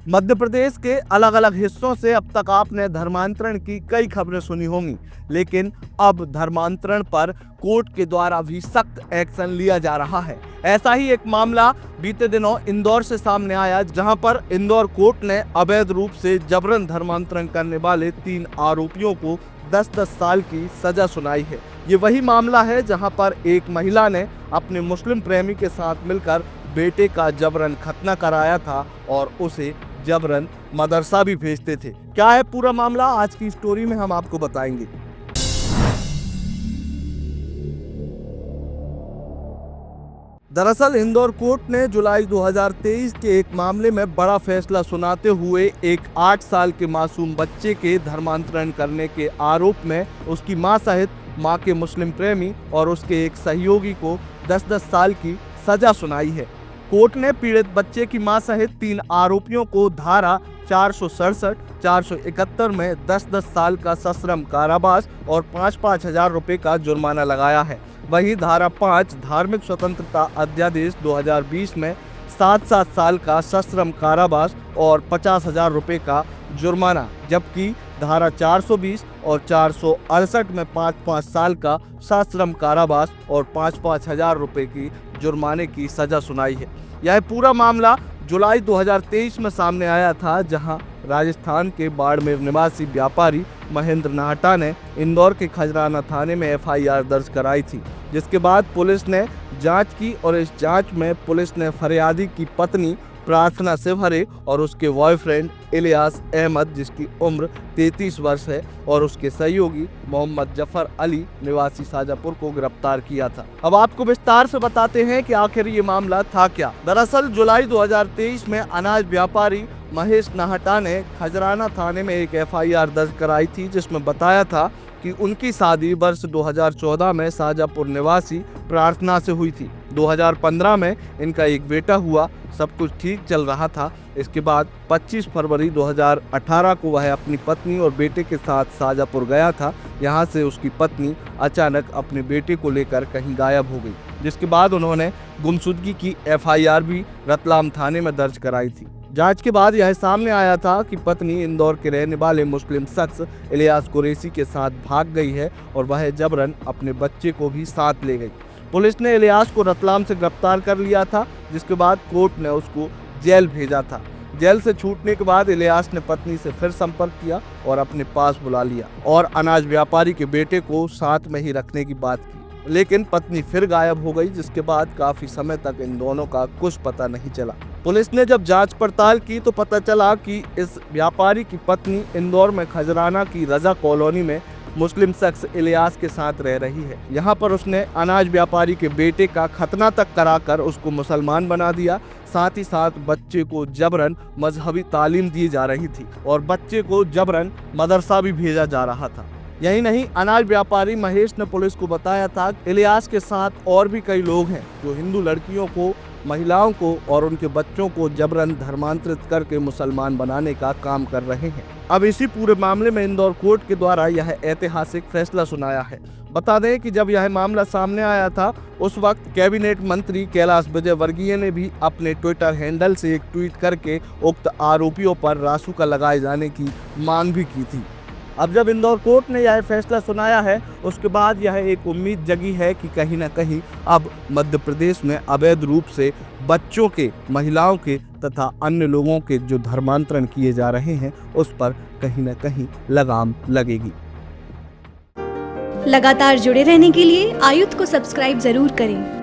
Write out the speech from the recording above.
मध्य प्रदेश के अलग अलग हिस्सों से अब तक आपने धर्मांतरण की कई खबरें सुनी होंगी, लेकिन अब धर्मांतरण पर कोर्ट के द्वारा भी सख्त एक्शन लिया जा रहा है। ऐसा ही एक मामला बीते दिनों इंदौर से सामने आया, जहां पर इंदौर कोर्ट ने अवैध रूप से जबरन धर्मांतरण करने वाले 3 आरोपियों को 10-10 साल की सजा सुनाई है। ये वही मामला है जहां पर एक महिला ने अपने मुस्लिम प्रेमी के साथ मिलकर बेटे का जबरन खतना कराया था और उसे जबरन मदरसा भी भेजते थे। क्या है पूरा मामला, आज की स्टोरी में हम आपको बताएंगे। दरअसल इंदौर कोर्ट ने जुलाई 2023 के एक मामले में बड़ा फैसला सुनाते हुए एक 8 साल के मासूम बच्चे के धर्मांतरण करने के आरोप में उसकी मां सहित मां के मुस्लिम प्रेमी और उसके एक सहयोगी को 10-10 साल की सजा सुनाई है। कोर्ट ने पीड़ित बच्चे की मां सहित 3 आरोपियों को धारा 467, 471 में 10-10 साल का सश्रम कारावास और 5-5 हजार रुपए का जुर्माना लगाया है। वहीं धारा 5 धार्मिक स्वतंत्रता अध्यादेश 2020 में 7-7 साल का सश्रम कारावास और 50,000 रुपए का जुर्माना, जबकि धारा 420 और 468 में 5-5 साल का सश्रम कारावास और 5-5 हजार रुपए की जुर्माने की सजा सुनाई है। यह पूरा मामला जुलाई 2023 में सामने आया था, जहां राजस्थान के बाड़मेर निवासी व्यापारी महेंद्र नाहटा ने इंदौर के खजराना थाने में FIR दर्ज कराई थी, जिसके बाद पुलिस ने जांच की और इस जांच में पुलिस ने फरियादी की पत्नी प्रार्थना शिवहरे और उसके बॉयफ्रेंड इलियास अहमद, जिसकी उम्र 33 वर्ष है, और उसके सहयोगी मोहम्मद जफर अली निवासी शाजापुर को गिरफ्तार किया था। अब आपको विस्तार से बताते हैं कि आखिर ये मामला था क्या। दरअसल जुलाई 2023 में अनाज व्यापारी महेश नाहटा ने खजराना थाने में एक FIR दर्ज कराई थी, जिसमें बताया था कि उनकी शादी वर्ष 2014 में शाजापुर निवासी प्रार्थना से हुई थी। 2015 में इनका एक बेटा हुआ, सब कुछ ठीक चल रहा था। इसके बाद 25 फरवरी 2018 को वह अपनी पत्नी और बेटे के साथ शाजापुर गया था। यहाँ से उसकी पत्नी अचानक अपने बेटे को लेकर कहीं गायब हो गई, जिसके बाद उन्होंने गुमशुदगी की FIR भी रतलाम थाने में दर्ज कराई थी। जांच के बाद यह सामने आया था कि पत्नी इंदौर के रहने वाले मुस्लिम शख्स इलियास कुरैशी के साथ भाग गई है और वह जबरन अपने बच्चे को भी साथ ले गई। पुलिस ने इलियास को रतलाम से गिरफ्तार कर लिया था, जिसके बाद कोर्ट ने उसको जेल भेजा था। जेल से छूटने के बाद इलियास ने पत्नी से फिर संपर्क किया और अपने पास बुला लिया और अनाज व्यापारी के बेटे को साथ में ही रखने की बात की, लेकिन पत्नी फिर गायब हो गई, जिसके बाद काफी समय तक इन दोनों का कुछ पता नहीं चला। पुलिस ने जब जांच पड़ताल की तो पता चला कि इस व्यापारी की पत्नी इंदौर में खजराना की रजा कॉलोनी में मुस्लिम शख्स इलियास के साथ रह रही है। यहाँ पर उसने अनाज व्यापारी के बेटे का खतना तक कराकर उसको मुसलमान बना दिया। साथ ही साथ बच्चे को जबरन मजहबी तालीम दी जा रही थी और बच्चे को जबरन मदरसा भी भेजा जा रहा था। यही नहीं, अनाज व्यापारी महेश ने पुलिस को बताया था इलियास के साथ और भी कई लोग हैं जो हिंदू लड़कियों को, महिलाओं को और उनके बच्चों को जबरन धर्मांतरित करके मुसलमान बनाने का काम कर रहे हैं। अब इसी पूरे मामले में इंदौर कोर्ट के द्वारा यह ऐतिहासिक फैसला सुनाया है। बता दें कि जब यह मामला सामने आया था, उस वक्त कैबिनेट मंत्री कैलाश विजयवर्गीय ने भी अपने ट्विटर हैंडल से एक ट्वीट करके उक्त आरोपियों पर रासुका लगाए जाने की मांग भी की थी। अब जब इंदौर कोर्ट ने यह फैसला सुनाया है, उसके बाद यह एक उम्मीद जगी है कि कहीं न कहीं अब मध्य प्रदेश में अवैध रूप से बच्चों के, महिलाओं के तथा अन्य लोगों के जो धर्मांतरण किए जा रहे हैं, उस पर कहीं न कहीं लगाम लगेगी। लगातार जुड़े रहने के लिए आयुक्त को सब्सक्राइब जरूर करें।